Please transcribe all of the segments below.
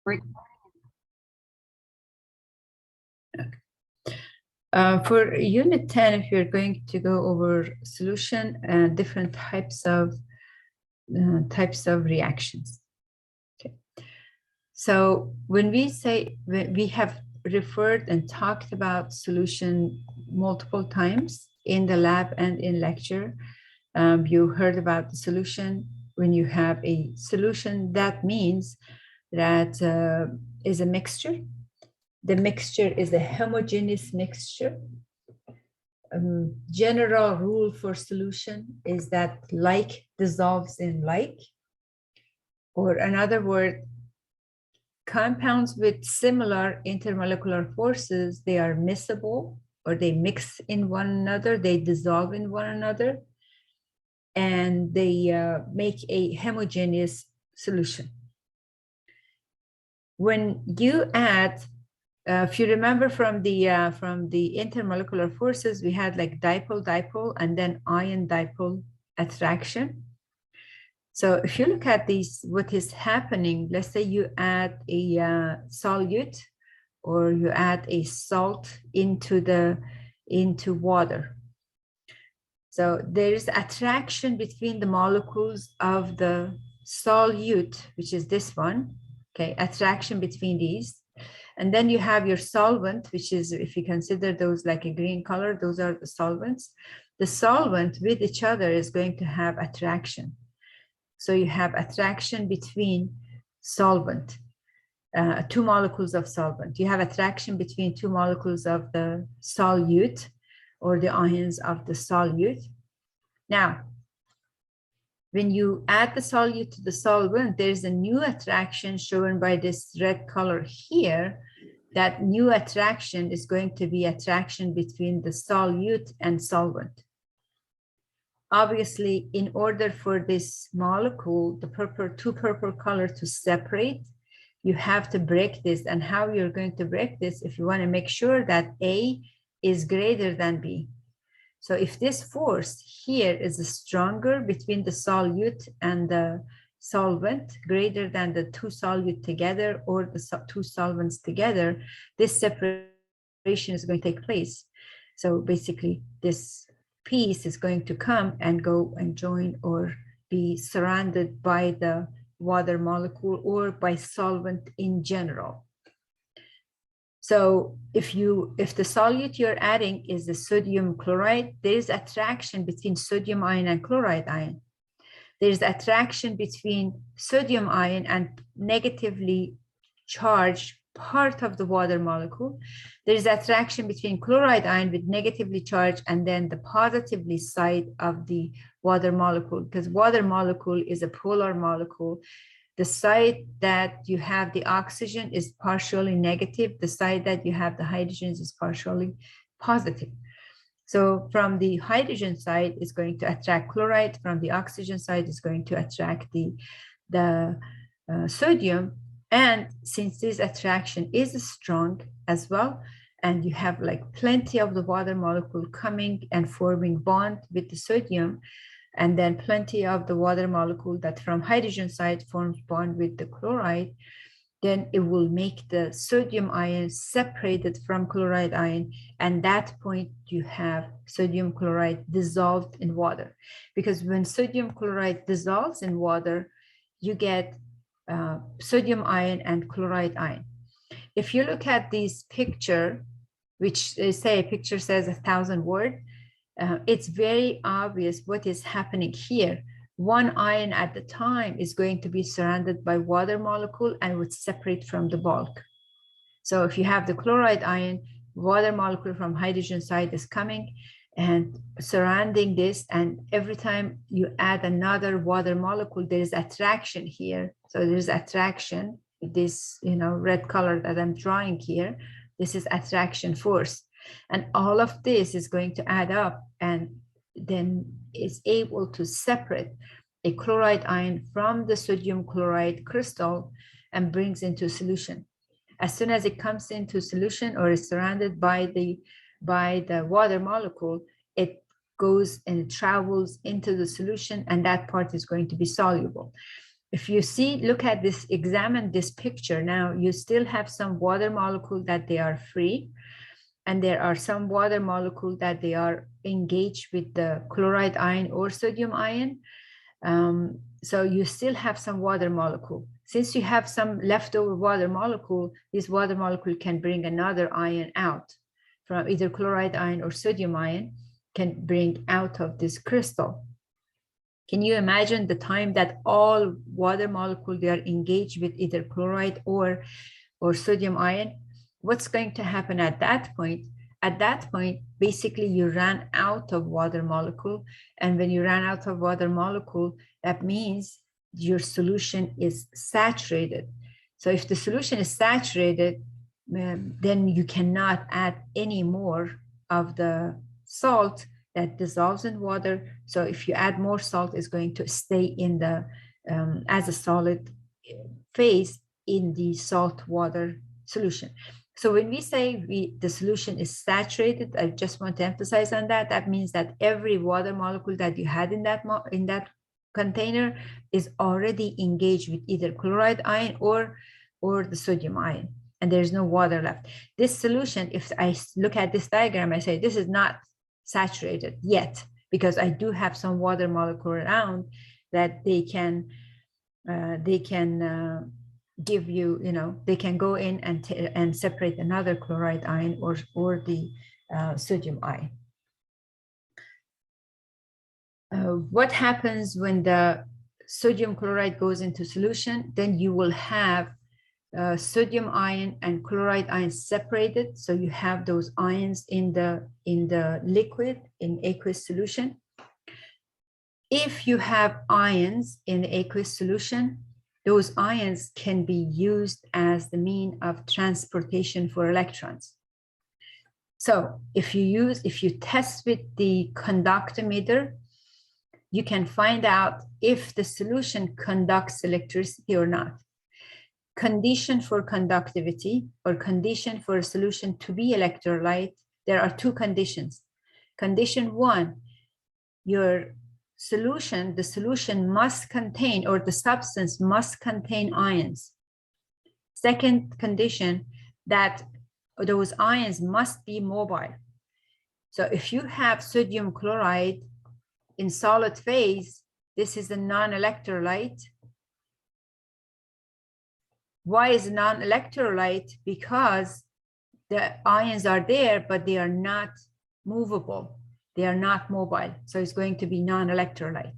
Right. For Unit 10, if you're going to go over solution and different types of reactions. Okay. So when we say, we have referred and talked about solution multiple times in the lab and in lecture. You heard about the solution. When you have a solution, that means that is a mixture. The mixture is a homogeneous mixture. General rule for solution is that like dissolves in like, or another word, compounds with similar intermolecular forces, they are miscible, or they mix in one another, they dissolve in one another, and they make a homogeneous solution. When you add, if you remember from the intermolecular forces, we had like dipole, and then ion dipole attraction. So if you look at these, what is happening, let's say you add a solute, or you add a salt into water. So there is attraction between the molecules of the solute, which is this one, okay, attraction between these. And then you have your solvent, which is, if you consider those like a green color, those are the solvents. The solvent with each other is going to have attraction. So you have attraction between solvent, two molecules of solvent. You have attraction between two molecules of the solute, or the ions of the solute. Now, when you add the solute to the solvent, there's a new attraction shown by this red color here. That new attraction is going to be attraction between the solute and solvent. Obviously, in order for this molecule, the two purple color to separate, you have to break this. And how you're going to break this, if you want to make sure that A is greater than B. So if this force here is stronger between the solute and the solvent, greater than the two solute together or the two solvents together, this separation is going to take place. So basically, this piece is going to come and go and join or be surrounded by the water molecule or by solvent in general. So if the solute you're adding is the sodium chloride, there is attraction between sodium ion and chloride ion. There's attraction between sodium ion and negatively charged part of the water molecule. There's attraction between chloride ion with negatively charged and then the positively side of the water molecule, because water molecule is a polar molecule. The side that you have the oxygen is partially negative. The side that you have the hydrogens is partially positive. So from the hydrogen side is going to attract chloride. From the oxygen side is going to attract the sodium. And since this attraction is strong as well, and you have like plenty of the water molecule coming and forming bond with the sodium, and then plenty of the water molecule that from hydrogen side forms bond with the chloride, then it will make the sodium ion separated from chloride ion. And that point you have sodium chloride dissolved in water. Because when sodium chloride dissolves in water, you get sodium ion and chloride ion. If you look at this picture, which they say a picture says 1,000 words, it's very obvious what is happening here. One ion at the time is going to be surrounded by water molecule and would separate from the bulk. So if you have the chloride ion, water molecule from hydrogen side is coming and surrounding this, and every time you add another water molecule, there is attraction here. So there's attraction, this red color that I'm drawing here. This is attraction force. And all of this is going to add up and then is able to separate a chloride ion from the sodium chloride crystal and brings into solution. As soon as it comes into solution or is surrounded by the water molecule, it goes and it travels into the solution, and that part is going to be soluble. if you see, look at this, examine this picture now, you still have some water molecule that they are free. And there are some water molecule that they are engaged with the chloride ion or sodium ion. So you still have some water molecule. Since you have some leftover water molecule, this water molecule can bring another ion out from either chloride ion or sodium ion, can bring out of this crystal. Can you imagine the time that all water molecules, they are engaged with either chloride or sodium ion? What's going to happen at that point? At that point, basically you ran out of water molecule. And when you ran out of water molecule, that means your solution is saturated. So if the solution is saturated, then you cannot add any more of the salt that dissolves in water. So if you add more salt, it's going to stay in the as a solid phase in the salt water solution. So when we say the solution is saturated, I just want to emphasize on that. That means that every water molecule that you had in that container is already engaged with either chloride ion or the sodium ion, and there's no water left. This solution, if I look at this diagram, I say this is not saturated yet, because I do have some water molecule around that they can give you, they can go in and separate another chloride ion or the sodium ion. What happens when the sodium chloride goes into solution? Then you will have sodium ion and chloride ion separated. So you have those ions in the liquid in aqueous solution. If you have ions in the aqueous solution, those ions can be used as the mean of transportation for electrons. So if you test with the conductometer, you can find out if the solution conducts electricity or not. Condition for conductivity or condition for a solution to be electrolyte, there are two conditions. Condition one, the solution must contain, or the substance must contain ions. Second condition, that those ions must be mobile. So if you have sodium chloride in solid phase, this is a non-electrolyte. Why is it non-electrolyte? Because the ions are there, but they are not movable. They are not mobile. So it's going to be non-electrolyte.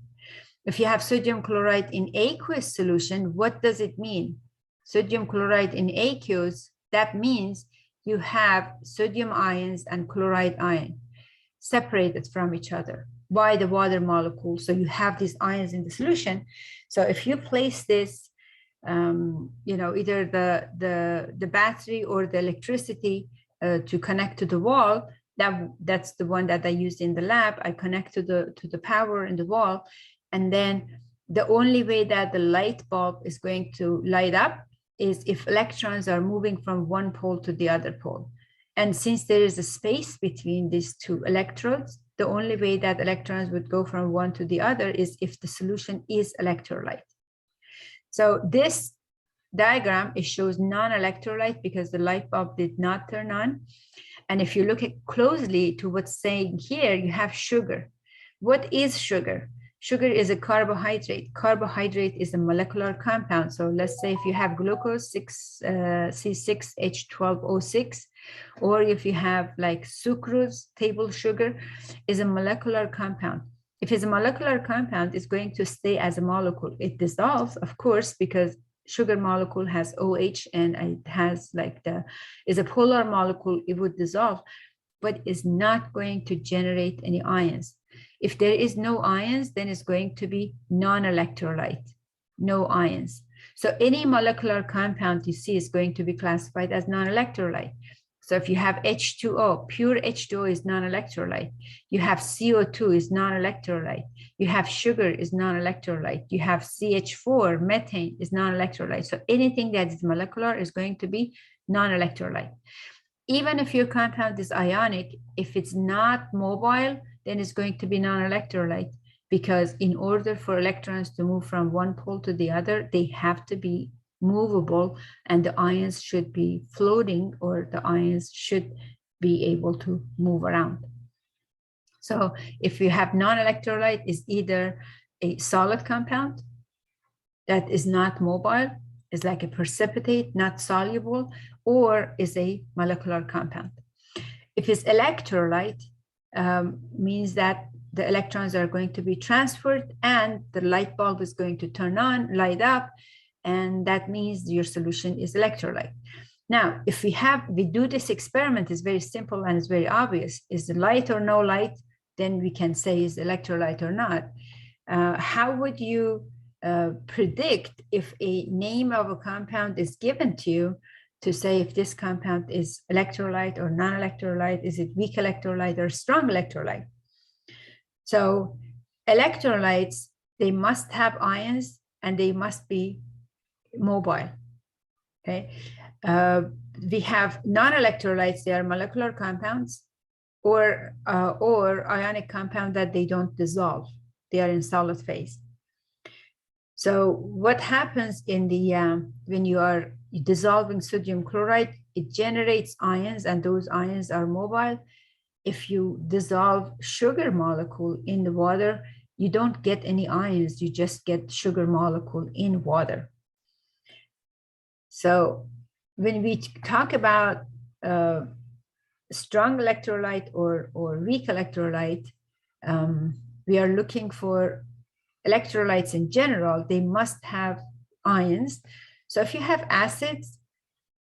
If you have sodium chloride in aqueous solution, what does it mean? Sodium chloride in aqueous, that means you have sodium ions and chloride ion separated from each other by the water molecule. So you have these ions in the solution. So if you place this, either the battery or the electricity to connect to the wall, that's the one that I used in the lab. I connect to the power in the wall, and then the only way that the light bulb is going to light up is if electrons are moving from one pole to the other pole. And since there is a space between these two electrodes, the only way that electrons would go from one to the other is if the solution is electrolyte. So this diagram, it shows non-electrolyte because the light bulb did not turn on. And if you look closely to what's saying here, you have sugar. What is sugar? Sugar is a carbohydrate. Carbohydrate is a molecular compound. So let's say if you have glucose, C6H12O6, or if you have like sucrose, table sugar, is a molecular compound. If it's a molecular compound, it's going to stay as a molecule. It dissolves, of course, because sugar molecule has OH and it has is a polar molecule, it would dissolve, but is not going to generate any ions. If there is no ions, then it's going to be non-electrolyte, no ions. So any molecular compound you see is going to be classified as non-electrolyte. So if you have H2O, pure H2O is non-electrolyte. You have CO2 is non-electrolyte. You have sugar is non-electrolyte. You have CH4, methane is non-electrolyte. So anything that is molecular is going to be non-electrolyte. Even if your compound is ionic, if it's not mobile, then it's going to be non-electrolyte because in order for electrons to move from one pole to the other, they have to be movable, and the ions should be floating, or the ions should be able to move around. So if you have non-electrolyte, is either a solid compound that is not mobile, is like a precipitate, not soluble, or is a molecular compound. If it's electrolyte, means that the electrons are going to be transferred and the light bulb is going to turn on, light up, and that means your solution is electrolyte. Now, if we do this experiment, it's very simple and it's very obvious. Is the light or no light? Then we can say is electrolyte or not. How would you predict if a name of a compound is given to you to say if this compound is electrolyte or non-electrolyte? Is it weak electrolyte or strong electrolyte? So electrolytes, they must have ions and they must be mobile. Okay. We have non-electrolytes, they are molecular compounds or ionic compound that they don't dissolve. They are in solid phase. So what happens in the when you are dissolving sodium chloride, it generates ions, and those ions are mobile. If you dissolve sugar molecule in the water, you don't get any ions, you just get sugar molecule in water. So when we talk about strong electrolyte or weak electrolyte, we are looking for electrolytes in general. They must have ions. So if you have acids,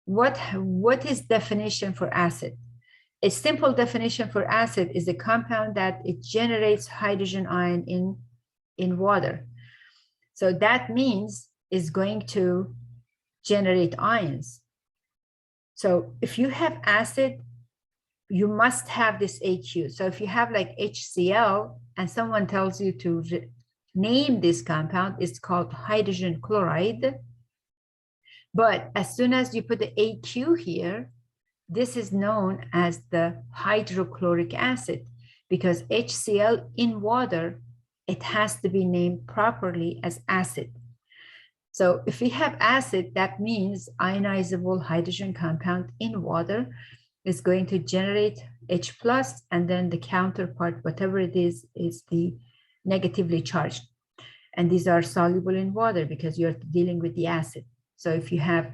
what is definition for acid? A simple definition for acid is a compound that it generates hydrogen ion in water. So that means it's going to generate ions. So if you have acid, you must have this AQ. So if you have like HCl and someone tells you to name this compound, it's called hydrogen chloride. But as soon as you put the AQ here, this is known as the hydrochloric acid, because HCl in water, it has to be named properly as acid. So if we have acid, that means ionizable hydrogen compound in water is going to generate H+, and then the counterpart, whatever it is the negatively charged. And these are soluble in water because you're dealing with the acid. So if you have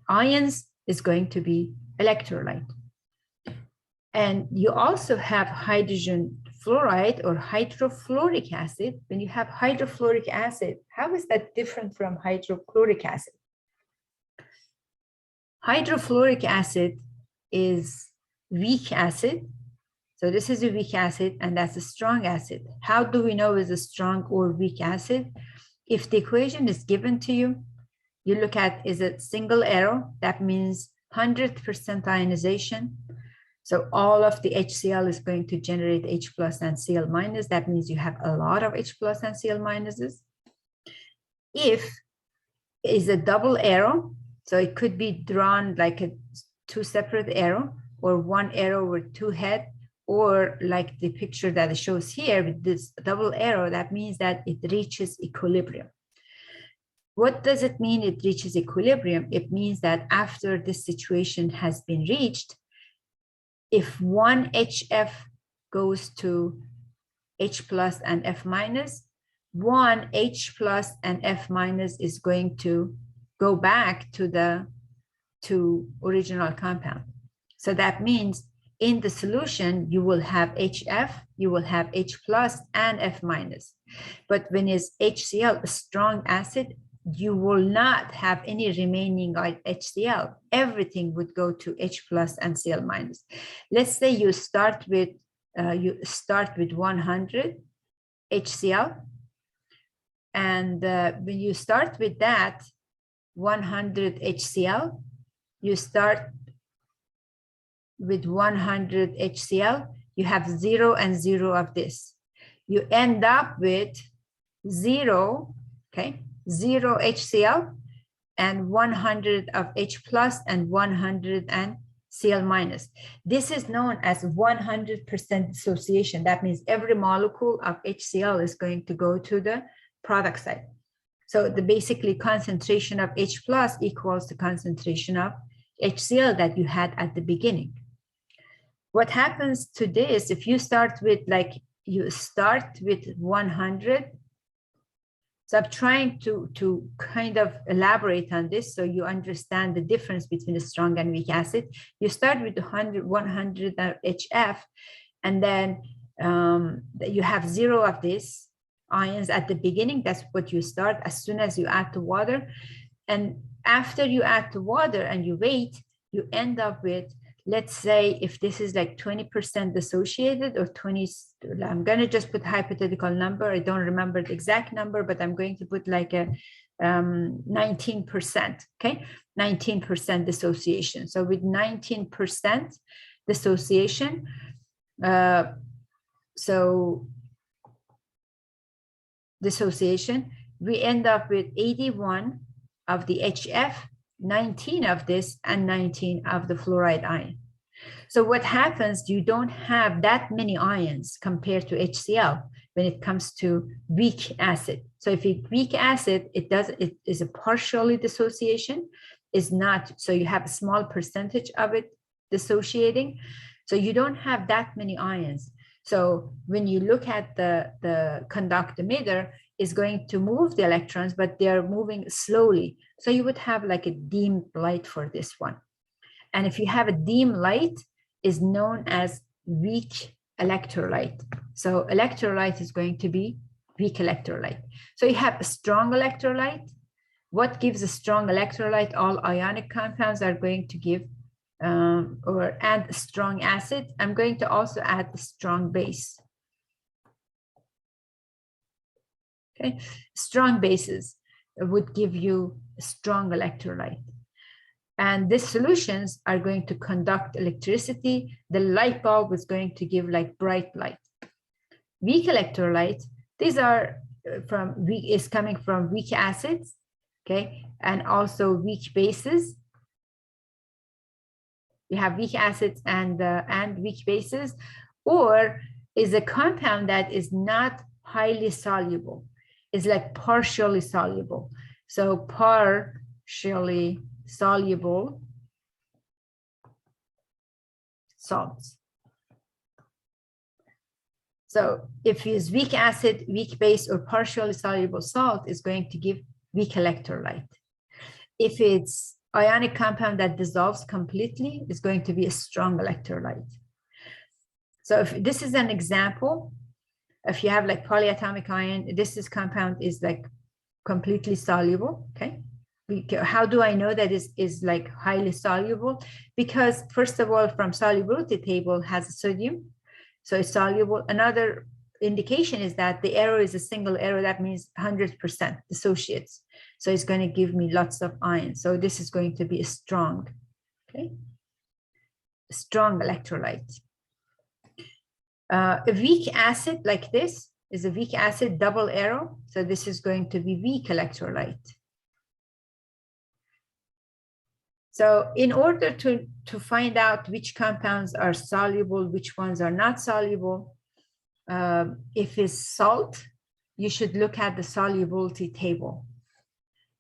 ions, it's going to be electrolyte. And you also have hydrogen fluoride or hydrofluoric acid. When you have hydrofluoric acid, how is that different from hydrochloric acid? Hydrofluoric acid is weak acid. So this is a weak acid, and that's a strong acid. How do we know is a strong or weak acid? If the equation is given to you, you look at, is it single arrow? That means 100% ionization. So all of the HCl is going to generate H+ and Cl-. That means you have a lot of H+ and Cl-. If is a double arrow, so it could be drawn like a two separate arrow, or one arrow with two heads, or like the picture that it shows here with this double arrow, that means that it reaches equilibrium. What does it mean it reaches equilibrium? It means that after this situation has been reached, if one HF goes to H+ and F-, one H+ and F- is going to go back to the original compound. So that means in the solution, you will have HF, you will have H+ and F-. But when it's HCl, a strong acid, you will not have any remaining HCl. Everything would go to H+ and Cl-. Let's say you start with 100 HCl, and when you start with that 100 HCl, you start with 100 HCl, you have 0 and 0 of this. You end up with 0, okay? 0 HCl and 100 of H+ and 100 and Cl minus. This is known as 100% dissociation. That means every molecule of HCl is going to go to the product side. So the basically concentration of H plus equals the concentration of HCl that you had at the beginning. What happens to this, if you start with you start with 100, so I'm trying to kind of elaborate on this so you understand the difference between a strong and weak acid. You start with 100 HF, and then you have 0 of these ions at the beginning. That's what you start as soon as you add the water. And after you add the water and you wait, you end up with, let's say, if this is like 20% dissociated or 20, I'm going to just put hypothetical number. I don't remember the exact number, but I'm going to put like a 19%, okay? 19% dissociation. So with 19% dissociation, we end up with 81 of the HF, 19 of this, and 19 of the fluoride ion. So what happens, you don't have that many ions compared to HCl when it comes to weak acid. So if it's weak acid, it is a partially dissociation, is not, so you have a small percentage of it dissociating. So you don't have that many ions. So when you look at the conductometer, is going to move the electrons, but they're moving slowly. So you would have like a dim light for this one. And if you have a dim light, is known as weak electrolyte. So electrolyte is going to be weak electrolyte. So you have a strong electrolyte. What gives a strong electrolyte? All ionic compounds are going to give or add strong acid. I'm going to also add the strong base. Okay, strong bases would give you a strong electrolyte. And these solutions are going to conduct electricity. The light bulb is going to give like bright light. Weak electrolytes, these are is coming from weak acids, okay, and also weak bases. You have weak acids and weak bases, or is a compound that is not highly soluble. It's like partially soluble. So partially soluble salts. So if it's weak acid, weak base, or partially soluble salt, is going to give weak electrolyte. If it's ionic compound that dissolves completely, it's going to be a strong electrolyte. So if this is an example, if you have like polyatomic ion, this compound is like completely soluble, okay? How do I know that is like highly soluble? Because first of all, from solubility table has sodium, so it's soluble. Another indication is that the arrow is a single arrow. That means 100% dissociates. So it's going to give me lots of ions. So this is going to be a strong, okay? A strong electrolyte. A weak acid like this is a weak acid, double arrow. So this is going to be weak electrolyte. So in order to find out which compounds are soluble, which ones are not soluble, if it's salt, you should look at the solubility table.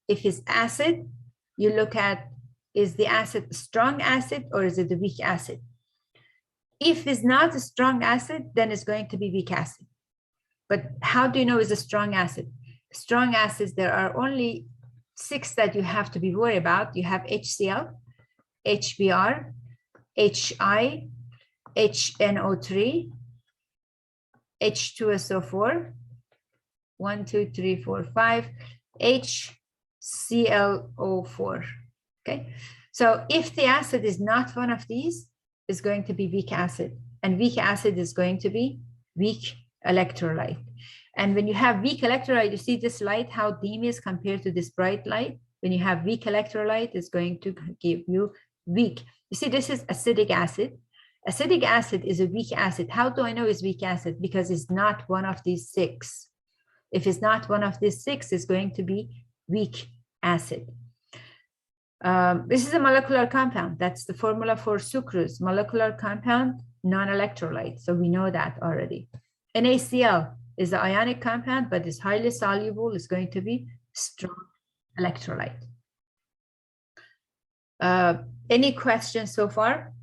If it's acid, you look at, is the acid strong acid or is it a weak acid? If it's not a strong acid, then it's going to be weak acid. But how do you know it's a strong acid? Strong acids, there are only 6 that you have to be worried about. You have HCl, HBr, HI, HNO3, H2SO4, 1, 2, 3, 4, 5, HClO4. Okay, so if the acid is not one of these, it's going to be weak acid, and weak acid is going to be weak electrolyte. And when you have weak electrolyte, you see this light, how dim is compared to this bright light. When you have weak electrolyte, it's going to give you weak. You see, this is acidic acid. Acidic acid is a weak acid. How do I know it's weak acid? Because it's not one of these 6. If it's not one of these 6, it's going to be weak acid. This is a molecular compound. That's the formula for sucrose, molecular compound, non-electrolyte. So we know that already. NaCl is an ionic compound, but is highly soluble. It's going to be strong electrolyte. Any questions so far?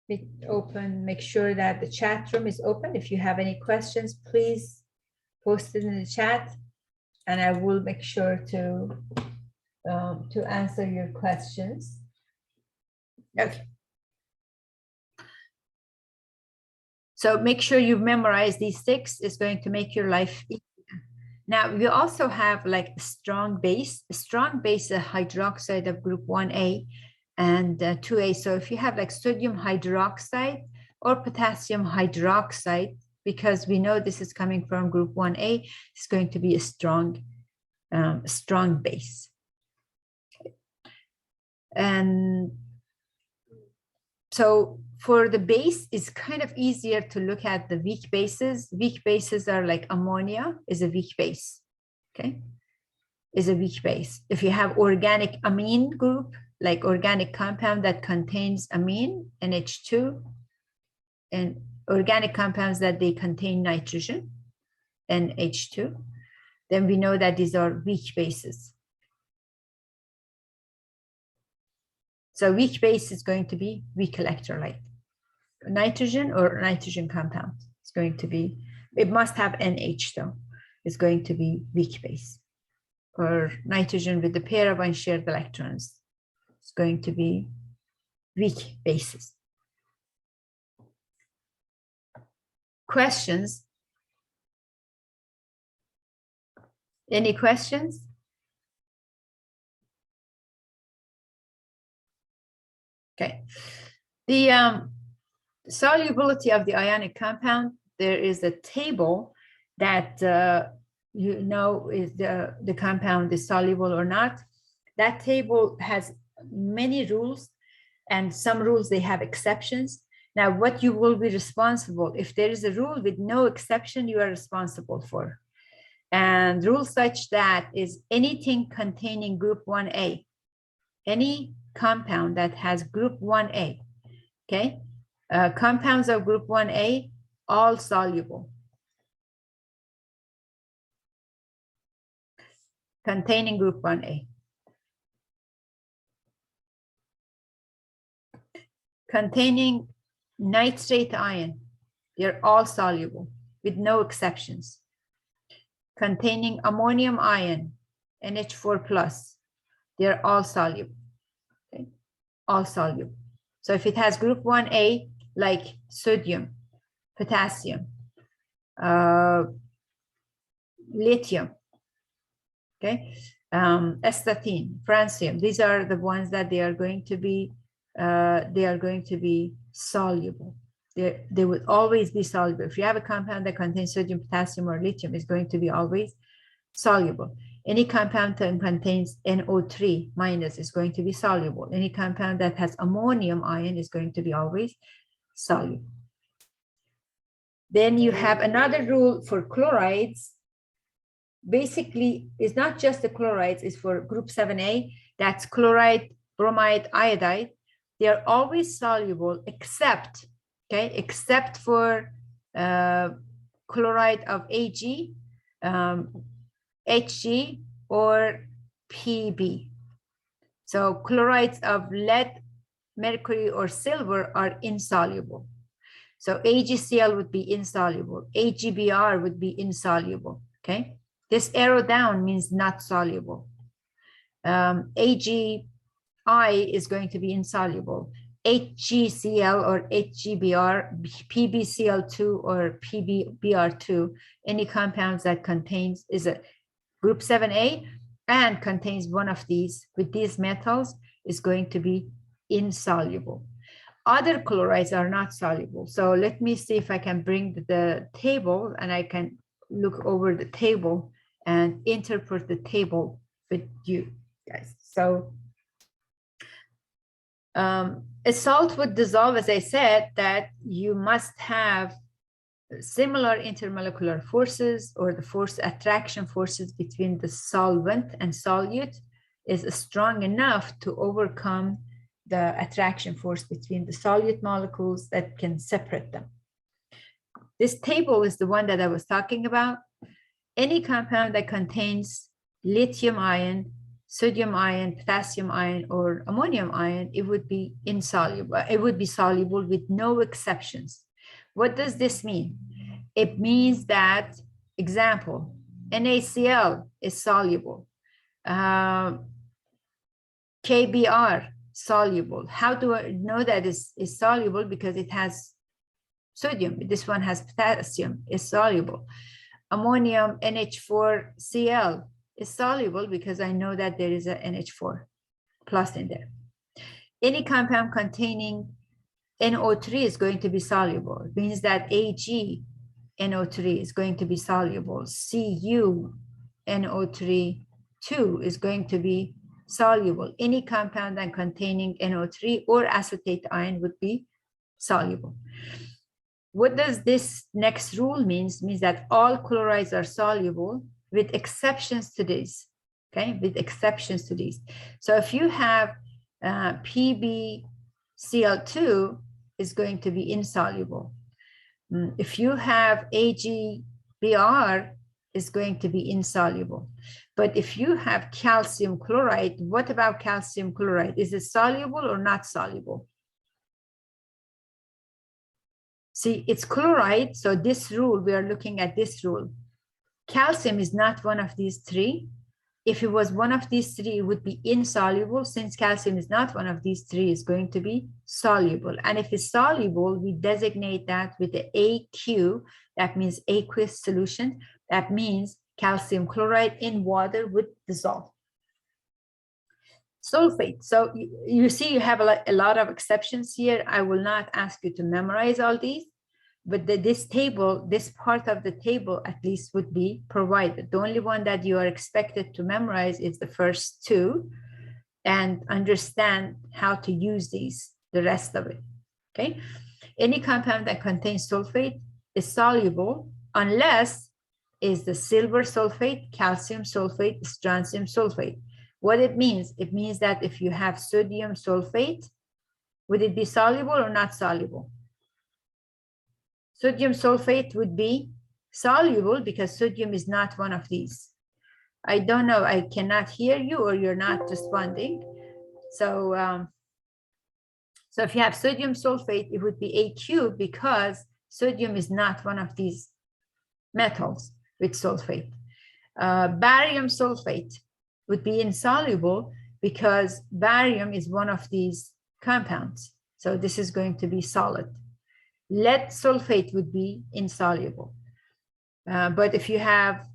Make sure that the chat room is open. If you have any questions, please post it in the chat, and I will make sure to answer your questions. Okay. So make sure you memorize these 6. It's going to make your life easier. Now, we also have like a strong base. A strong base is a hydroxide of group 1A and 2A. So if you have like sodium hydroxide or potassium hydroxide, because we know this is coming from group 1A, it's going to be a strong base. And so for the base, it's kind of easier to look at the weak bases. Weak bases are like ammonia is a weak base, okay? Is a weak base. If you have organic amine group, like organic compound that contains amine, NH2, and organic compounds that they contain nitrogen, NH2, then we know that these are weak bases. So weak base is going to be weak electrolyte. Nitrogen or nitrogen compound. It's going to be, it must have NH though. It's going to be weak base. Or nitrogen with a pair of unshared electrons. It's going to be weak bases. Questions? Any questions? Okay. The solubility of the ionic compound, there is a table that you know is the compound is soluble or not. That table has many rules, and some rules they have exceptions. Now, what you will be responsible, if there is a rule with no exception, you are responsible for. And rule such that is anything containing group 1A, any compound that has group 1A, okay? Compounds of group 1A, all soluble. Containing group 1A. Containing nitrate ion, they're all soluble with no exceptions. Containing ammonium ion, NH4+, they're all soluble, okay? All soluble. So if it has group 1A, like sodium, potassium, lithium, okay, astatine, francium, these are the ones that they are going to be soluble. They would always be soluble. If you have a compound that contains sodium, potassium, or lithium, it's going to be always soluble. Any compound that contains NO3 minus is going to be soluble. Any compound that has ammonium ion is going to be always soluble. Then you have another rule for chlorides. Basically, it's not just the chlorides, it's for group 7A. That's chloride, bromide, iodide. They are always soluble except, okay, except for chloride of Ag, Hg, or Pb. So chlorides of lead, mercury, or silver are insoluble. So AgCl would be insoluble. AgBr would be insoluble, okay? This arrow down means not soluble. AgI is going to be insoluble. HgCl or HgBr, PbCl2 or PbBr2, any compounds that contains is a group 7A and contains one of these with these metals is going to be insoluble. Other chlorides are not soluble. So let me see if I can bring the table and I can look over the table and interpret the table with you guys. So a salt would dissolve, as I said, that you must have similar intermolecular forces or the force attraction forces between the solvent and solute is strong enough to overcome the attraction force between the solute molecules that can separate them. This table is the one that I was talking about. Any compound that contains lithium ion, sodium ion, potassium ion, or ammonium ion, it would be insoluble. It would be soluble with no exceptions. What does this mean? It means that, example, NaCl is soluble. KBr, soluble. How do I know that is soluble? Because it has sodium. This one has potassium, is soluble. Ammonium NH4Cl is soluble because I know that there is a NH4 plus in there. Any compound containing NO3 is going to be soluble. It means that AgNO3 is going to be soluble. CuNO3 2 is going to be soluble. Any compound that containing NO3 or acetate ion would be soluble. What does this next rule mean? It means that all chlorides are soluble with exceptions to this, okay? With exceptions to these. So if you have PbCl2 is going to be insoluble. If you have AgBr is going to be insoluble. But if you have calcium chloride, what about calcium chloride? Is it soluble or not soluble? See, it's chloride. So this rule, we are looking at this rule. Calcium is not one of these three. If it was one of these three, it would be insoluble. Since calcium is not one of these three, it's going to be soluble. And if it's soluble, we designate that with the AQ. That means aqueous solution. That means calcium chloride in water would dissolve. Sulfate. So you see, you have a lot of exceptions here. I will not ask you to memorize all these, but this table, this part of the table at least would be provided. The only one that you are expected to memorize is the first two and understand how to use these, the rest of it, okay? Any compound that contains sulfate is soluble unless is the silver sulfate, calcium sulfate, strontium sulfate. What it means that if you have sodium sulfate, would it be soluble or not soluble? Sodium sulfate would be soluble because sodium is not one of these. I don't know, I cannot hear you or you're not responding. So, so if you have sodium sulfate, it would be AQ because sodium is not one of these metals with sulfate. Barium sulfate would be insoluble because barium is one of these compounds. So this is going to be solid. Lead sulfate would be insoluble. But if you have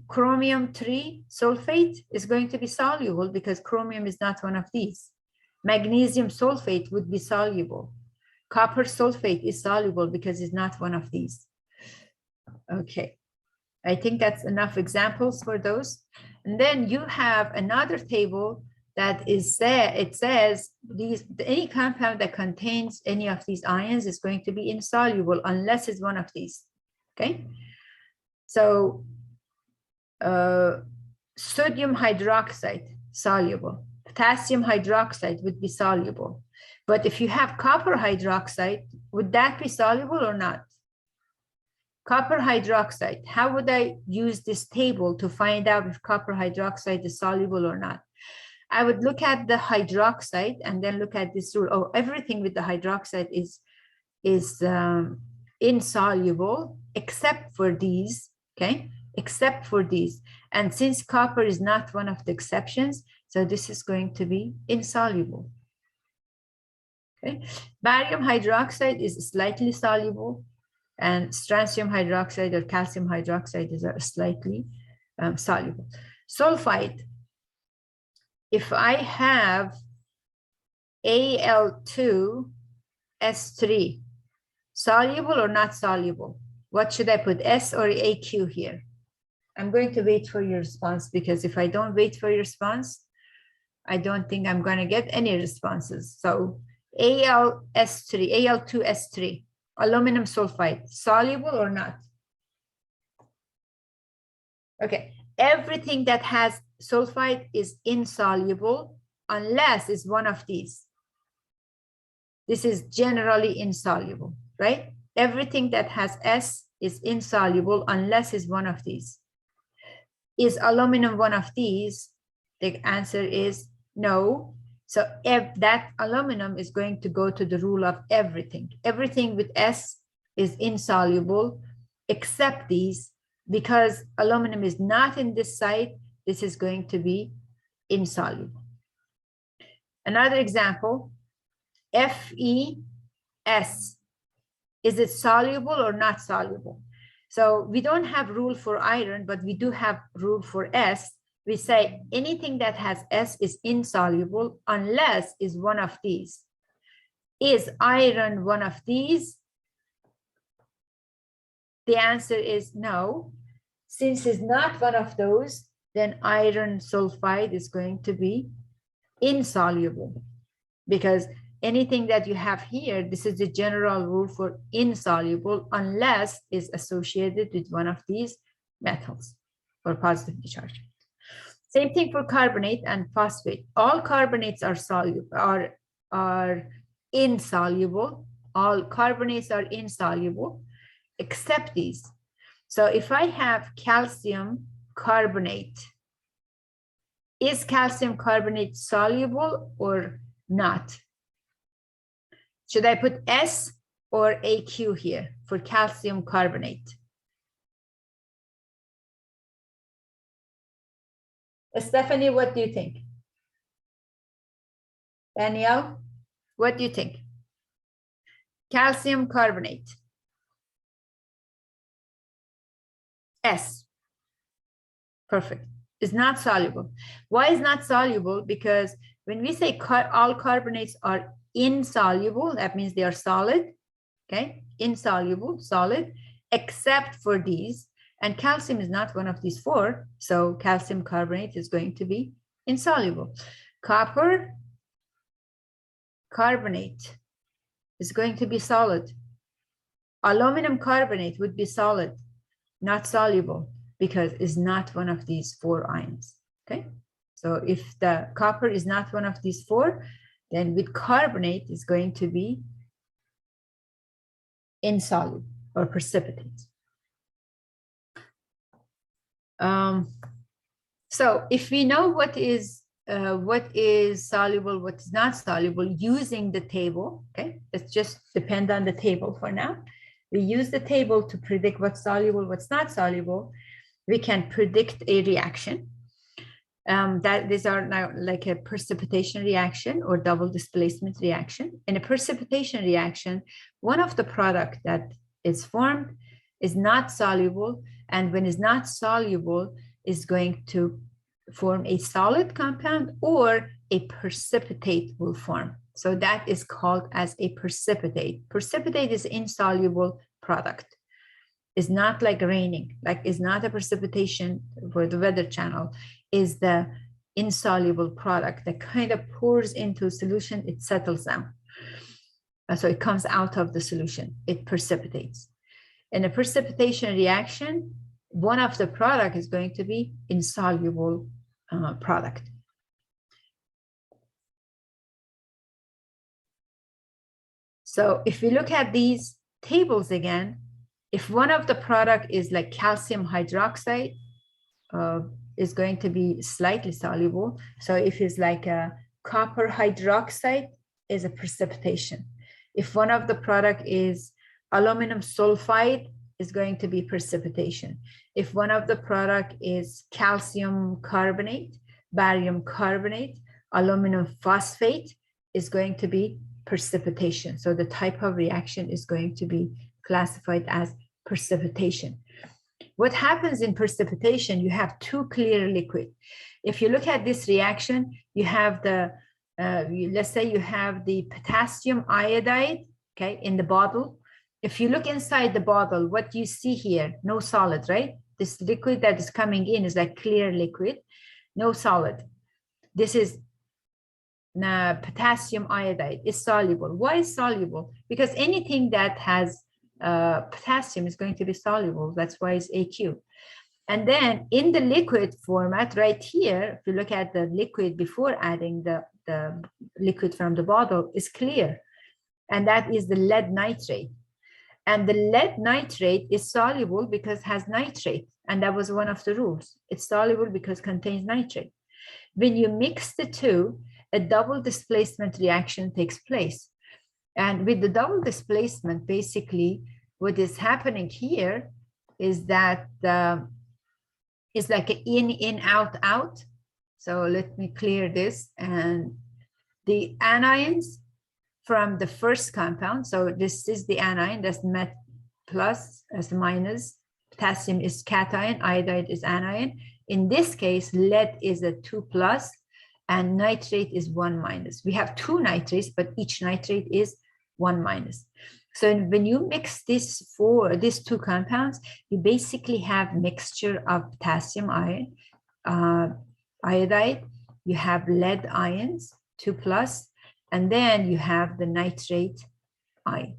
chromium 3 sulfate is going to be soluble because chromium is not one of these. Magnesium sulfate would be soluble. Copper sulfate is soluble because it's not one of these. Okay, I think that's enough examples for those. And then you have another table that is it says any compound that contains any of these ions is going to be insoluble unless it's one of these. Okay, so sodium hydroxide soluble, potassium hydroxide would be soluble. But if you have copper hydroxide, would that be soluble or not? Copper hydroxide, how would I use this table to find out if copper hydroxide is soluble or not? I would look at the hydroxide and then look at this rule. Oh, everything with the hydroxide is insoluble except for these, okay? Except for these. And since copper is not one of the exceptions, so this is going to be insoluble. Okay, barium hydroxide is slightly soluble, and strontium hydroxide or calcium hydroxide is slightly soluble. Sulfide, if I have Al2S3, soluble or not soluble? What should I put, S or AQ here? I'm going to wait for your response because if I don't wait for your response, I don't think I'm going to get any responses. So Al2S3, aluminum sulfide, soluble or not? Okay, everything that has sulfide is insoluble unless it's one of these. This is generally insoluble, right? Everything that has S is insoluble unless it's one of these. Is aluminum one of these? The answer is no. So if that aluminum is going to go to the rule of everything. Everything with S is insoluble except these. Because aluminum is not in this site, this is going to be insoluble. Another example, FeS. Is it soluble or not soluble? So we don't have rule for iron, but we do have rule for S. We say anything that has S is insoluble unless is one of these. Is iron one of these? The answer is no. Since it's not one of those, then iron sulfide is going to be insoluble, because anything that you have here, this is the general rule for insoluble unless is associated with one of these metals or positively charged. Same thing for carbonate and phosphate. All carbonates are soluble, are insoluble. All carbonates are insoluble except these. So if I have calcium carbonate, is calcium carbonate soluble or not? Should I put S or AQ here for calcium carbonate? Stephanie, what do you think? Danielle, what do you think? Calcium carbonate. S. Perfect. It's not soluble. Why is not soluble? Because when we say all carbonates are insoluble, that means they are solid, okay? Insoluble, solid, except for these. And calcium is not one of these four, so calcium carbonate is going to be insoluble. Copper carbonate is going to be solid. Aluminum carbonate would be solid, not soluble, because it's not one of these four ions, okay? So if the copper is not one of these four, then with carbonate is going to be insoluble or precipitate. So if we know what is soluble, what is not soluble using the table, okay? Let's just depend on the table for now. We use the table to predict what's soluble, what's not soluble. We can predict a reaction. That these are now like a precipitation reaction or double displacement reaction. In a precipitation reaction, one of the product that is formed is not soluble, and when it's not soluble, is going to form a solid compound or a precipitate will form. So that is called as a precipitate. Precipitate is insoluble product. It's not like raining, like it's not a precipitation for the weather channel, is the insoluble product that kind of pours into a solution, it settles down. So it comes out of the solution, it precipitates. In a precipitation reaction, one of the product is going to be insoluble product. So if we look at these tables again, if one of the product is like calcium hydroxide, is going to be slightly soluble. So if it's like a copper hydroxide, is a precipitation. If one of the product is aluminum sulfide, is going to be precipitation. If one of the product is calcium carbonate, barium carbonate, aluminum phosphate, is going to be precipitation. So the type of reaction is going to be classified as precipitation. What happens in precipitation, you have two clear liquid. If you look at this reaction, you have the, let's say you have the potassium iodide, okay, in the bottle. If you look inside the bottle, what do you see here? No solid, right? This liquid that is coming in is like clear liquid, no solid. This is potassium iodide, is soluble. Why is soluble? Because anything that has potassium is going to be soluble. That's why it's AQ. And then in the liquid format right here, if you look at the liquid before adding the liquid from the bottle, is clear. And that is the lead nitrate. And the lead nitrate is soluble because it has nitrate. And that was one of the rules. It's soluble because it contains nitrate. When you mix the two, a double displacement reaction takes place. And with the double displacement, basically, what is happening here is that it's like an in, out, out. So let me clear this. And the anions from the first compound, so this is the anion, that's met plus as minus, potassium is cation, iodide is anion. In this case, lead is a 2 plus and nitrate is 1 minus. We have two nitrates, but each nitrate is 1 minus. So when you mix these two compounds, you basically have mixture of potassium ion, iodide, you have lead ions, 2 plus, and then you have the nitrate ion.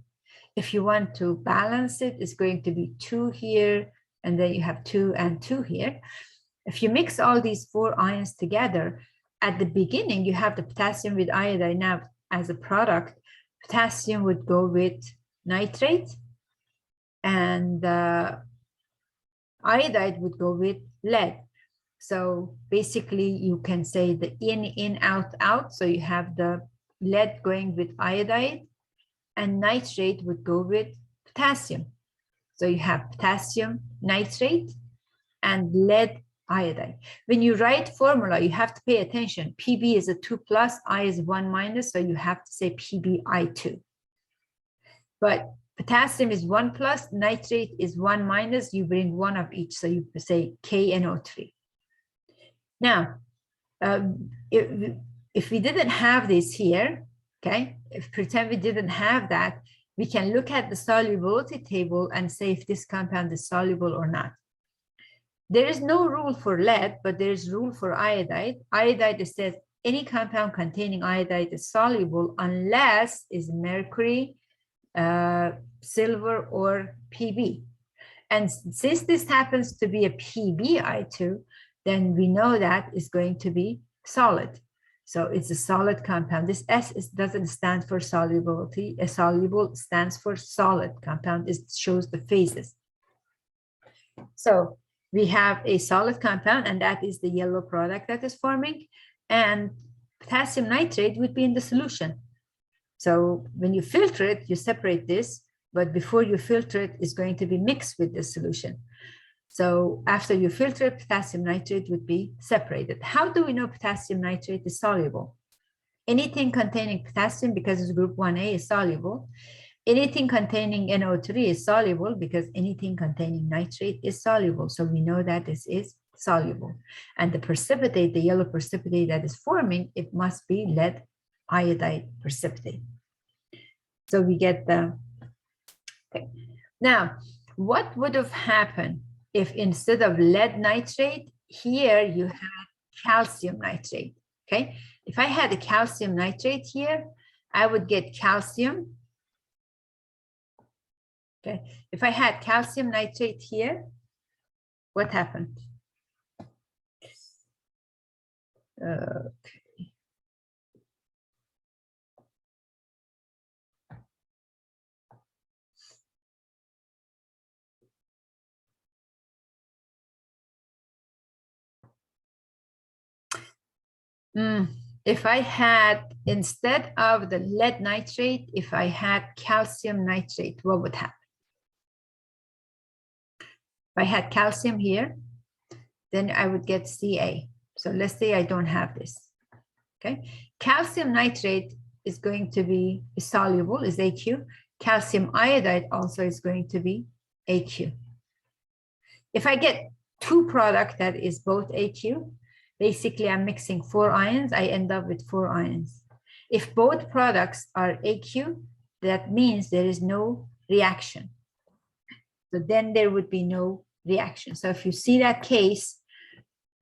If you want to balance it, it's going to be 2 here, and then you have 2 and 2 here. If you mix all these 4 ions together, at the beginning, you have the potassium with iodide. Now, as a product, potassium would go with nitrate, and iodide would go with lead. So basically, you can say the in, out, out. So you have the lead going with iodide, and nitrate would go with potassium. So you have potassium nitrate and lead iodide. When you write formula, you have to pay attention. Pb is a 2 plus, I is 1 minus, so you have to say PbI2. But potassium is 1 plus, nitrate is 1 minus, you bring 1 of each, so you say KNO3. Now, if we didn't have this here, okay, if pretend we didn't have that, we can look at the solubility table and say if this compound is soluble or not. There is no rule for lead, but there is rule for iodide. Iodide says any compound containing iodide is soluble unless is mercury, silver, or Pb. And since this happens to be a PbI2, then we know that is going to be solid. So it's a solid compound. This S doesn't stand for solubility. A soluble stands for solid compound. It shows the phases. So we have a solid compound, and that is the yellow product that is forming. And potassium nitrate would be in the solution. So when you filter it, you separate this, but before you filter it, it's going to be mixed with the solution. So after you filter it, potassium nitrate would be separated. How do we know potassium nitrate is soluble? Anything containing potassium, because it's group 1A, is soluble. Anything containing NO3 is soluble because anything containing nitrate is soluble. So we know that this is soluble. And the precipitate, the yellow precipitate that is forming, it must be lead iodide precipitate. So we get the, okay. Now, what would have happened if instead of lead nitrate, here you had calcium nitrate, okay? If I had a calcium nitrate here, I would get calcium. Okay, if I had calcium nitrate here, what happened? Okay. If I had, instead of the lead nitrate, if I had calcium nitrate, what would happen? If I had calcium here, then I would get Ca. So let's say I don't have this, okay? Calcium nitrate is going to be soluble, is AQ. Calcium iodide also is going to be AQ. If I get two products that is both AQ, basically I'm mixing 4 ions, I end up with 4 ions. If both products are AQ, that means there is no reaction. So then there would be no reaction. So if you see that case,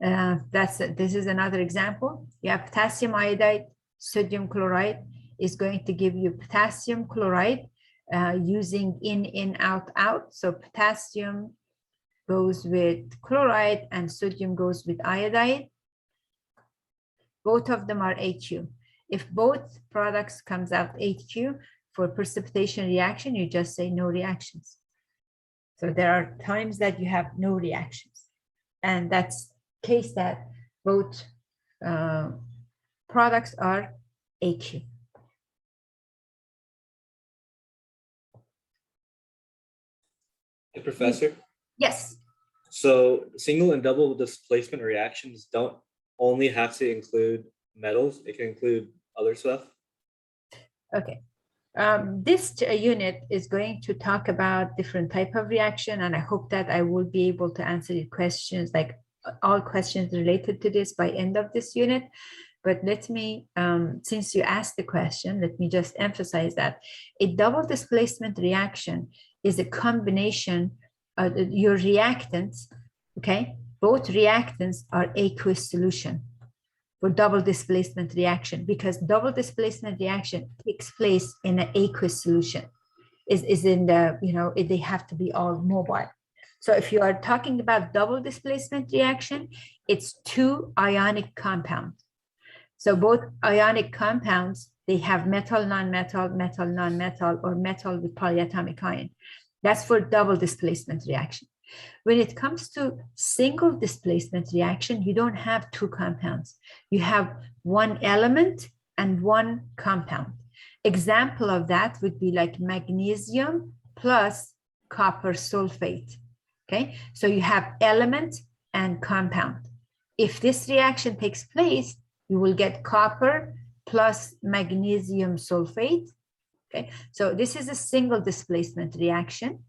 this is another example. You have potassium iodide, sodium chloride is going to give you potassium chloride using in, out, out. So potassium goes with chloride and sodium goes with iodide. Both of them are AQ. If both products comes out AQ for precipitation reaction, you just say no reactions. So there are times that you have no reactions. And that's case that both products are AQ. Hey, Professor? Yes. So single and double displacement reactions don't only have to include metals, it can include other stuff? Okay. This unit is going to talk about different type of reaction, and I hope that I will be able to answer your questions, like all questions related to this by end of this unit. But let me, since you asked the question, let me just emphasize that a double displacement reaction is a combination of your reactants, okay? Both reactants are aqueous solution for double displacement reaction, because double displacement reaction takes place in an aqueous solution, is in the, they have to be all mobile. So if you are talking about double displacement reaction, it's two ionic compounds. So both ionic compounds, they have metal, non-metal, metal, non-metal, or metal with polyatomic ion. That's for double displacement reaction. When it comes to single displacement reaction, you don't have two compounds. You have one element and one compound. Example of that would be like magnesium plus copper sulfate. Okay, so you have element and compound. If this reaction takes place, you will get copper plus magnesium sulfate. Okay, so this is a single displacement reaction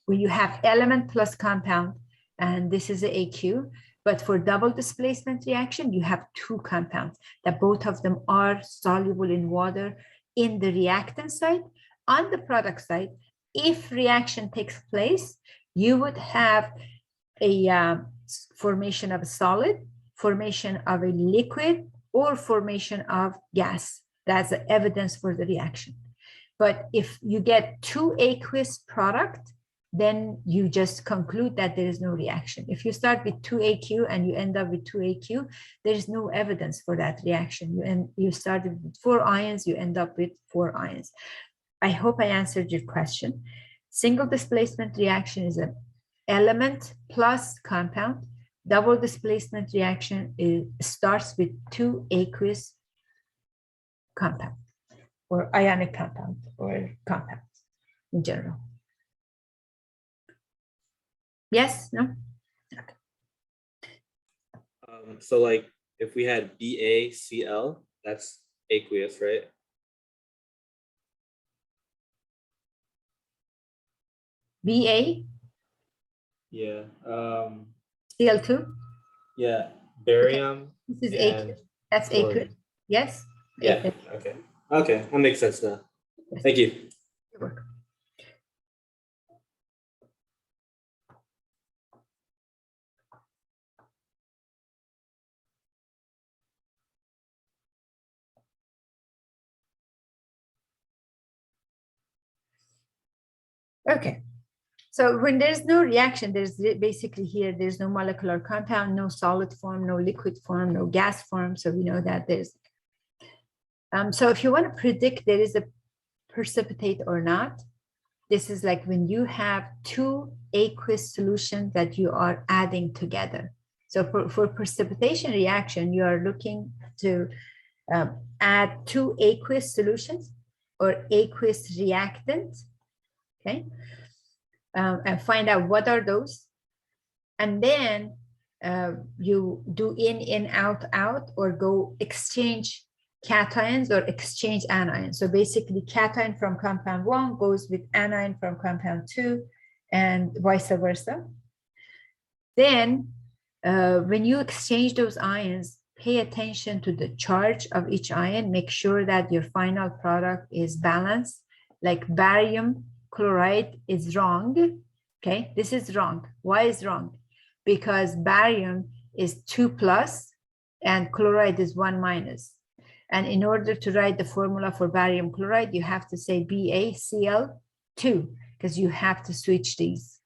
where you have element plus compound, and this is the AQ. But for double displacement reaction, you have two compounds that both of them are soluble in water in the reactant side. On the product side, if reaction takes place, you would have a formation of a solid, formation of a liquid, or formation of gas. That's the evidence for the reaction. But if you get two aqueous product, then you just conclude that there is no reaction. If you start with 2AQ and you end up with 2AQ, there is no evidence for that reaction. You started with 4 ions, you end up with 4 ions. I hope I answered your question. Single displacement reaction is an element plus compound. Double displacement reaction starts with 2 aqueous compounds, or ionic compound, or compounds in general. Yes, no? Okay. So like if we had BaCl, that's aqueous, right? Ba? Yeah. Cl2? Yeah. Barium. This is aqueous. That's aqueous. Yes? Yeah. Aqueous. Okay. Okay. That makes sense now. Yes. Thank you. You're welcome. Okay, so when there's no reaction, there's basically here, there's no molecular compound, no solid form, no liquid form, no gas form. So we know that there's, so if you want to predict there is a precipitate or not, this is like when you have 2 aqueous solutions that you are adding together. So for precipitation reaction, you are looking to add 2 aqueous solutions or aqueous reactants. Okay, and find out what are those, and then you do in, out, or go exchange cations or exchange anions. So basically, cation from compound 1 goes with anion from compound 2, and vice versa. Then, when you exchange those ions, pay attention to the charge of each ion. Make sure that your final product is balanced. Like barium chloride is wrong. Okay, this is wrong. Why is wrong? Because barium is 2+ and chloride is 1-. And in order to write the formula for barium chloride, you have to say BaCl2, because you have to switch these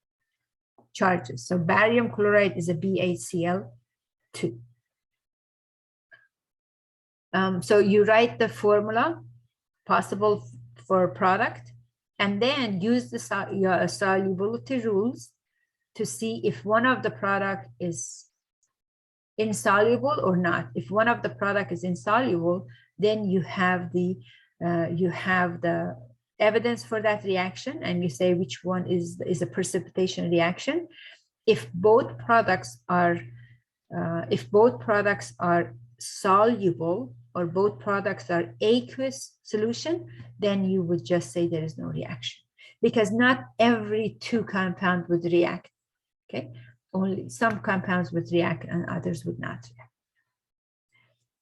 charges. So barium chloride is a BaCl2. So you write the formula possible for product, and then use the your solubility rules to see if one of the product is insoluble or not. If one of the product is insoluble, then you have the evidence for that reaction, and you say which one is a precipitation reaction. If both products are soluble or both products are aqueous solution, then you would just say there is no reaction, because not every two compound would react. Okay, only some compounds would react and others would not react.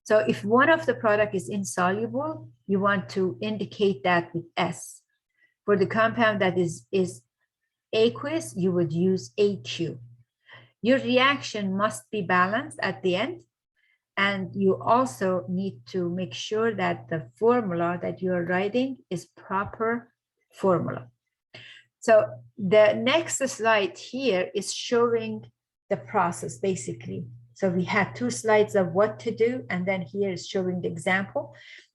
So if one of the product is insoluble, you want to indicate that with S. For the compound that is aqueous, you would use AQ. Your reaction must be balanced at the end, and you also need to make sure that the formula that you are writing is proper formula. So the next slide here is showing the process basically. So we had 2 slides of what to do, and then here is showing the example.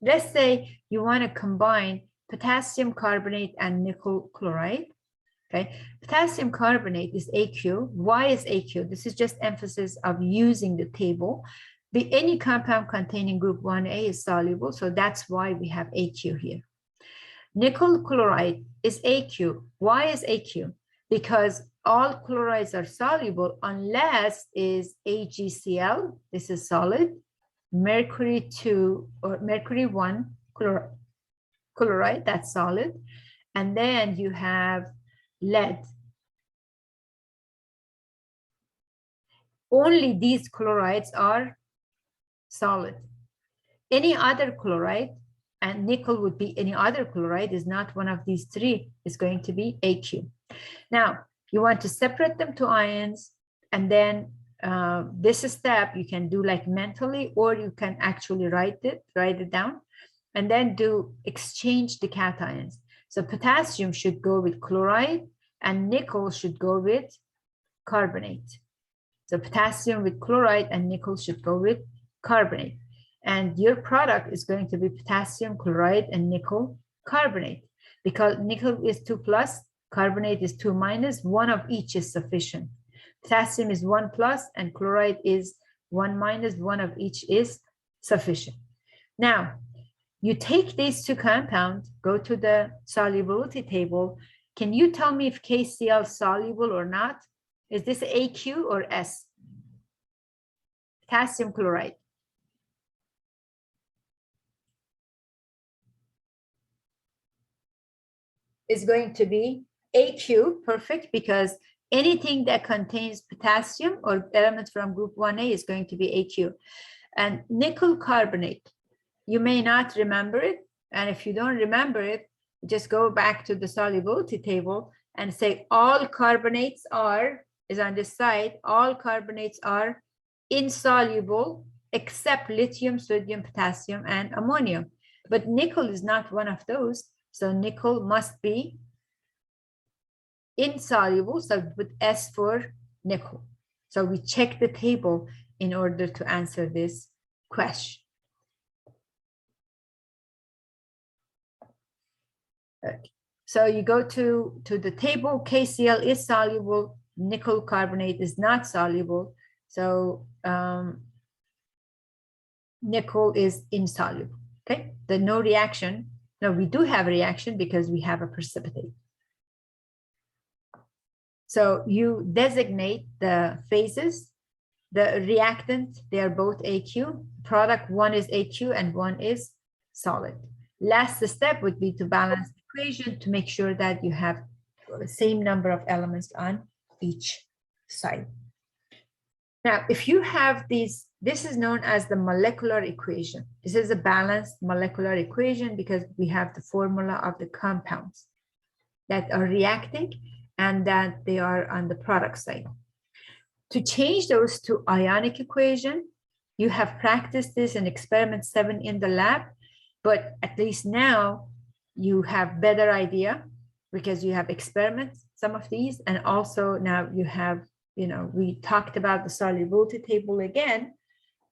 Let's say you want to combine potassium carbonate and nickel chloride. Okay, potassium carbonate is AQ. Why is AQ? This is just emphasis of using the table. Any compound containing group 1A is soluble, so that's why we have AQ here. Nickel chloride is AQ. Why is AQ? Because all chlorides are soluble unless is AgCl, this is solid, mercury 2 or mercury 1 chloride, that's solid, and then you have lead. Only these chlorides are solid. Any other chloride, and nickel would be any other chloride, is not one of these 3, is going to be AQ. Now, you want to separate them to ions, and then this step you can do like mentally, or you can actually write it down, and then exchange the cations. So potassium should go with chloride, and nickel should go with carbonate. So potassium with chloride and nickel should go with carbonate. And your product is going to be potassium chloride and nickel carbonate, because nickel is 2+, carbonate is 2-, one of each is sufficient. Potassium is 1+, and chloride is 1-, one of each is sufficient. Now, you take these 2 compounds, go to the solubility table. Can you tell me if KCl is soluble or not? Is this AQ or S? Potassium chloride. Is going to be AQ, perfect, because anything that contains potassium or elements from group 1A is going to be AQ. And nickel carbonate, you may not remember it, and if you don't remember it, just go back to the solubility table and say all carbonates is on this side, all carbonates are insoluble except lithium, sodium, potassium, and ammonium. But nickel is not one of those. So nickel must be insoluble, so put S for nickel. So we check the table in order to answer this question. Okay. So you go to the table, KCl is soluble, nickel carbonate is not soluble, so nickel is insoluble, okay? The no reaction. No, we do have a reaction because we have a precipitate. So you designate the phases, the reactant, they are both AQ. Product 1 is AQ and 1 is solid. Last step would be to balance the equation to make sure that you have the same number of elements on each side. Now, if you have these, this is known as the molecular equation. This is a balanced molecular equation because we have the formula of the compounds that are reacting and that they are on the product side. To change those to ionic equation, you have practiced this in experiment 7 in the lab, but at least now you have better idea. because you have experiments, some of these, and also now you have, we talked about the solubility table again,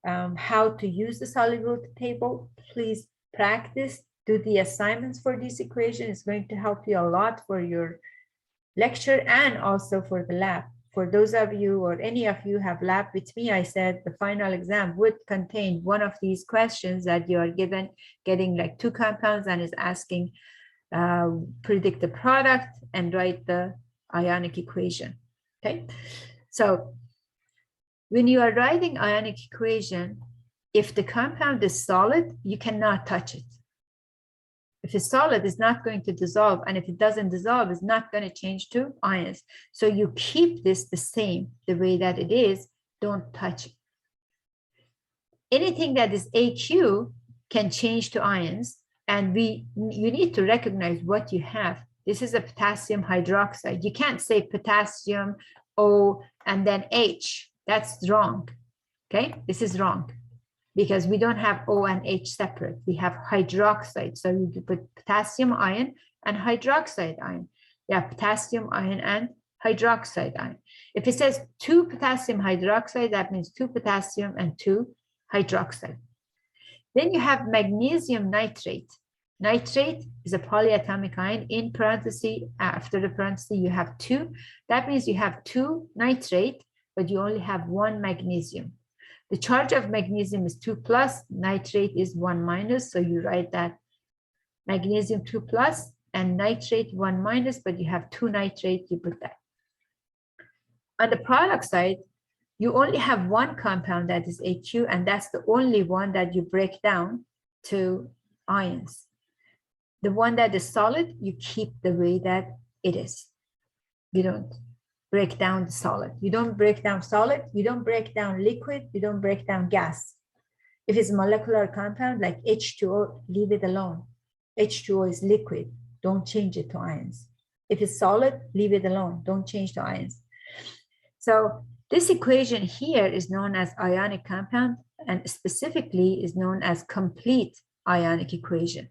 how to use the solubility table. Please practice, do the assignments for this equation. It's going to help you a lot for your lecture and also for the lab. For those of you or any of you have lab with me, I said the final exam would contain one of these questions that you are getting like 2 compounds and is asking predict the product and write the ionic equation. Okay, so when you are writing ionic equation, if the compound is solid, you cannot touch it. If it's solid, it's not going to dissolve, and if it doesn't dissolve, it's not going to change to ions. So you keep this the same, the way that it is. Don't touch it. Anything that is AQ can change to ions, and you need to recognize what you have. This is a potassium hydroxide. You can't say potassium O and then H. That's wrong. Okay, this is wrong because we don't have O and H separate. We have hydroxide. So you put potassium ion and hydroxide ion. You have potassium ion and hydroxide ion. If it says 2 potassium hydroxide, that means 2 potassium and 2 hydroxide. Then you have magnesium nitrate. Nitrate is a polyatomic ion. In parentheses, after the parentheses, you have 2. That means you have 2 nitrate, but you only have 1 magnesium. The charge of magnesium is 2 plus, nitrate is 1 minus. So you write that magnesium 2 plus and nitrate 1 minus, but you have 2 nitrate, you put that. On the product side, you only have 1 compound that is AQ, and that's the only one that you break down to ions. The one that is solid, you keep the way that it is. You don't break down the solid. You don't break down solid, you don't break down liquid, you don't break down gas. If it's a molecular compound like H2O, leave it alone. H2O is liquid, don't change it to ions. If it's solid, leave it alone, don't change to ions. So this equation here is known as ionic compound, and specifically is known as complete ionic equation.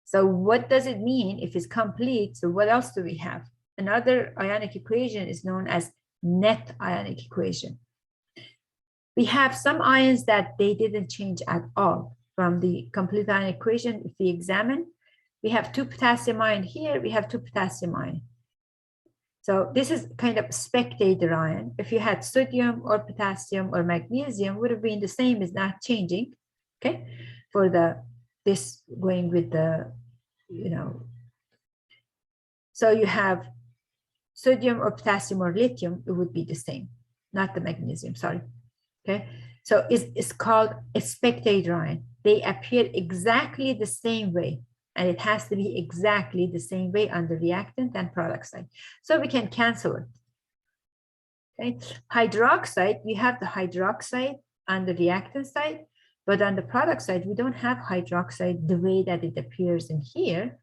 So what does it mean if it's complete? So what else do we have? Another ionic equation is known as net ionic equation. We have some ions that they didn't change at all from the complete ionic equation. If we examine, we have 2 potassium ion here, we have 2 potassium ion. So this is kind of spectator ion. If you had sodium or potassium or magnesium, would have been the same, is not changing. Okay, for this going with the, so you have sodium or potassium or lithium, it would be the same, not the magnesium, sorry. Okay, so it's called a spectator ion. They appear exactly the same way, and it has to be exactly the same way on the reactant and product side. So we can cancel it. Okay, hydroxide, you have the hydroxide on the reactant side, but on the product side, we don't have hydroxide the way that it appears in here,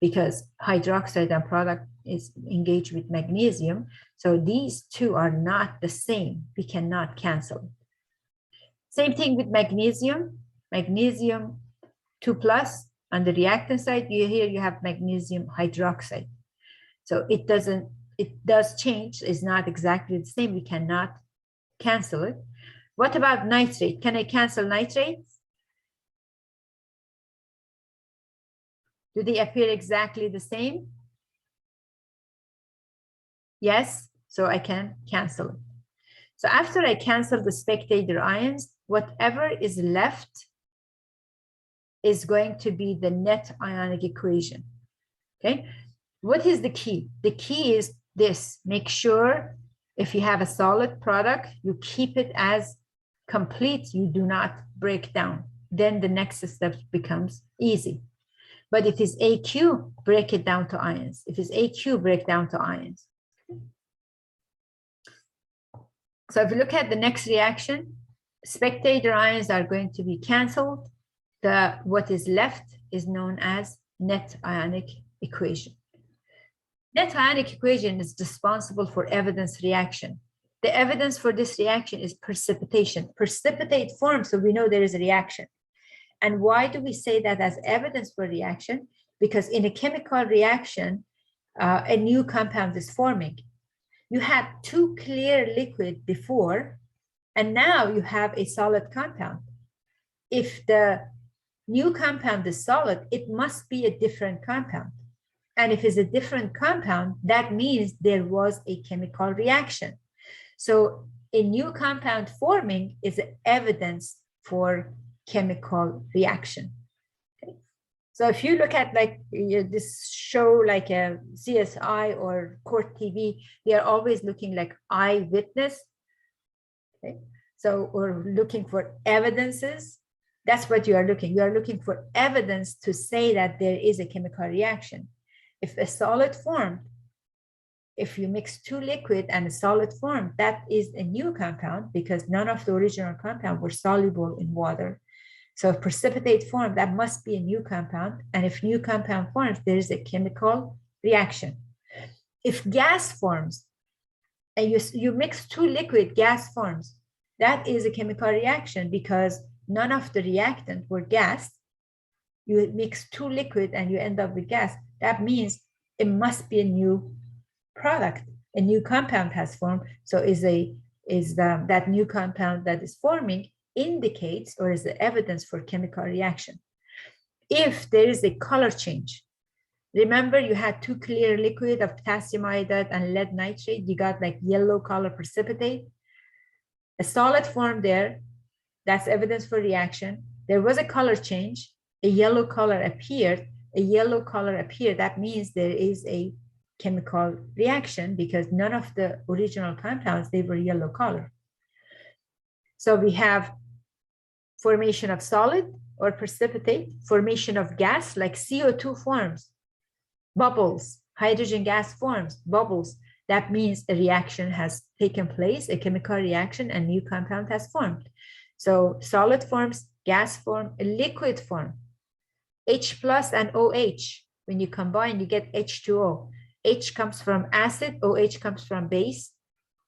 because hydroxide and product is engaged with magnesium. So these two are not the same. We cannot cancel. Same thing with magnesium. Magnesium 2 plus on the reactant side. Here you have magnesium hydroxide. So it does change. It's not exactly the same. We cannot cancel it. What about nitrate? Can I cancel nitrates? Do they appear exactly the same? Yes, so I can cancel it. So after I cancel the spectator ions, whatever is left is going to be the net ionic equation. Okay, what is the key? The key is this: make sure if you have a solid product, you keep it as complete, you do not break down. Then the next step becomes easy. But if it's AQ, break it down to ions. If it's AQ, break down to ions. So if you look at the next reaction, spectator ions are going to be canceled. What is left is known as net ionic equation. Net ionic equation is responsible for evidence reaction. The evidence for this reaction is precipitation. Precipitate forms, so we know there is a reaction. And why do we say that as evidence for reaction? Because in a chemical reaction, a new compound is forming. You had two clear liquid before, and now you have a solid compound. If the new compound is solid, it must be a different compound. And if it's a different compound, that means there was a chemical reaction. So a new compound forming is evidence for chemical reaction. Okay. So if you look at like this show like a CSI or Court TV, they are always looking like eyewitness. Okay. So we're looking for evidences. That's what you are looking. You are looking for evidence to say that there is a chemical reaction. If a solid formed, if you mix two liquid and a solid form, that is a new compound because none of the original compound were soluble in water. So if precipitate form, that must be a new compound. And if new compound forms, there is a chemical reaction. If gas forms, and you mix two liquid, gas forms, that is a chemical reaction because none of the reactant were gas. You mix two liquid and you end up with gas. That means it must be a new product. A new compound has formed. So that new compound that is forming indicates or is the evidence for chemical reaction. If there is a color change, remember you had two clear liquid of potassium iodide and lead nitrate, you got like yellow color precipitate. A solid form there, that's evidence for reaction. There was a color change, a yellow color appeared, that means there is a chemical reaction because none of the original compounds, they were yellow color. So we have formation of solid or precipitate, formation of gas like CO2 forms, bubbles, hydrogen gas forms, bubbles. That means a reaction has taken place, a chemical reaction, and new compound has formed. So solid forms, gas form, a liquid form. H plus and OH, when you combine, you get H2O. H comes from acid, OH comes from base.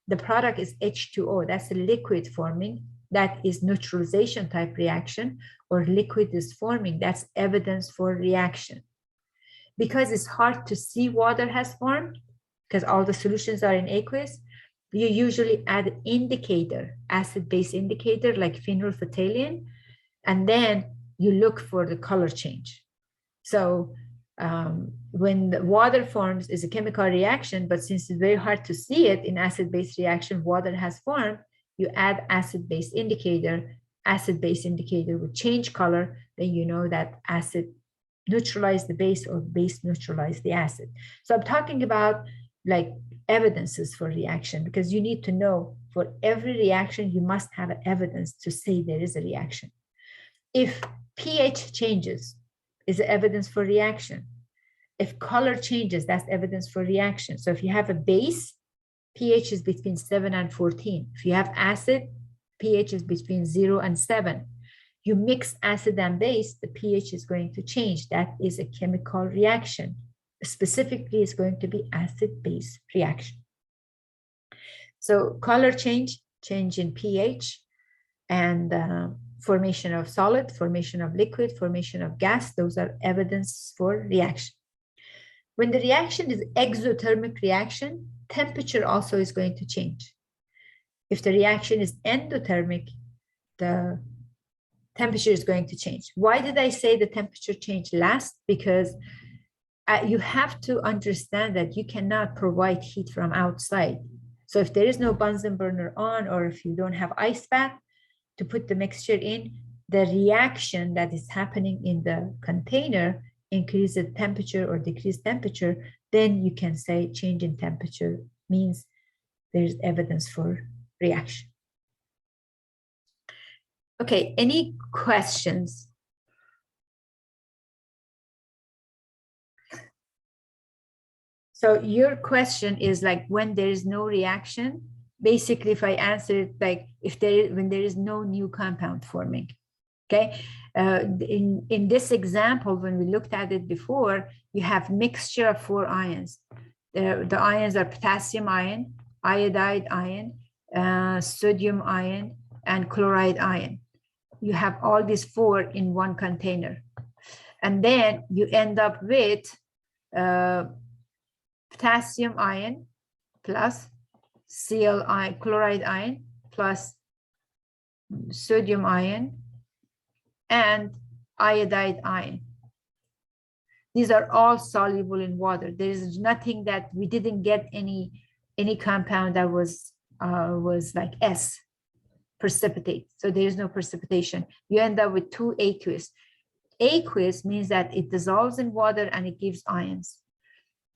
The product is H2O, that's a liquid forming. That is neutralization type reaction, or liquid is forming, that's evidence for reaction. Because it's hard to see water has formed, because all the solutions are in aqueous, you usually add an indicator, acid-base indicator like phenolphthalein, and then you look for the color change. So when the water forms is a chemical reaction, but since it's very hard to see it in acid-base reaction, water has formed, you add acid-base indicator would change color, then you know that acid neutralize the base or base neutralize the acid. So I'm talking about like evidences for reaction because you need to know for every reaction, you must have evidence to say there is a reaction. If pH changes, is evidence for reaction. If color changes, that's evidence for reaction. So if you have a base, pH is between 7 and 14. If you have acid, pH is between 0 and 7. You mix acid and base, the pH is going to change. That is a chemical reaction. Specifically, it's going to be acid-base reaction. So color change in pH, and formation of solid, formation of liquid, formation of gas, those are evidence for reaction. When the reaction is exothermic reaction, temperature also is going to change. If the reaction is endothermic, the temperature is going to change. Why did I say the temperature change last? Because you have to understand that you cannot provide heat from outside. So if there is no Bunsen burner on, or if you don't have ice bath to put the mixture in, the reaction that is happening in the container increase the temperature or decrease temperature, then you can say change in temperature means there's evidence for reaction. Okay, any questions? So your question is like when there is no reaction, basically if I answer it like when there is no new compound forming, okay? In this example, when we looked at it before, you have mixture of 4 ions. The ions are potassium ion, iodide ion, sodium ion, and chloride ion. You have all these 4 in one container. And then you end up with potassium ion plus Cl chloride ion plus sodium ion and iodide ion. These are all soluble in water. There is nothing that we didn't get any compound that was like S, precipitate. So there is no precipitation. You end up with 2 aqueous. Aqueous means that it dissolves in water and it gives ions.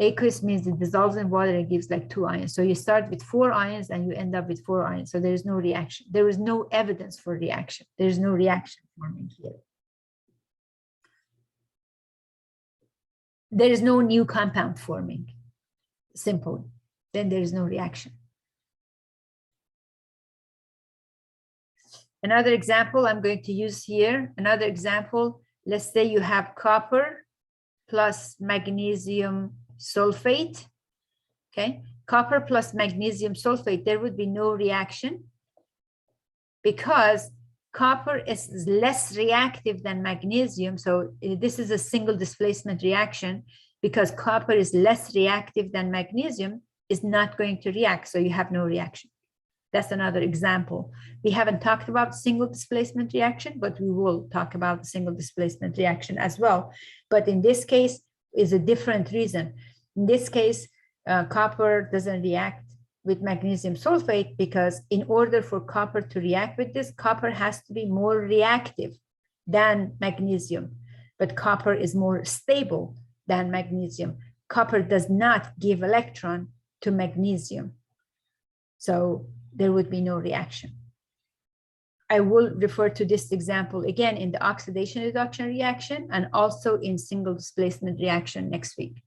Aqueous means it dissolves in water and it gives like 2 ions. So you start with 4 ions and you end up with 4 ions. So there is no reaction. There is no evidence for reaction. There is no reaction forming here. There is no new compound forming. Simple. Then there is no reaction. Another example I'm going to use here. Another example, let's say you have copper plus magnesium sulfate. Okay, copper plus magnesium sulfate, there would be no reaction because copper is less reactive than magnesium. So this is a single displacement reaction because copper is less reactive than magnesium, is not going to react. So you have no reaction. That's another example. We haven't talked about single displacement reaction, but we will talk about the single displacement reaction as well. But in this case, is a different reason. In this case, copper doesn't react with magnesium sulfate because in order for copper to react with this, copper has to be more reactive than magnesium. But copper is more stable than magnesium. Copper does not give electron to magnesium. So there would be no reaction. I will refer to this example again in the oxidation reduction reaction and also in single displacement reaction next week.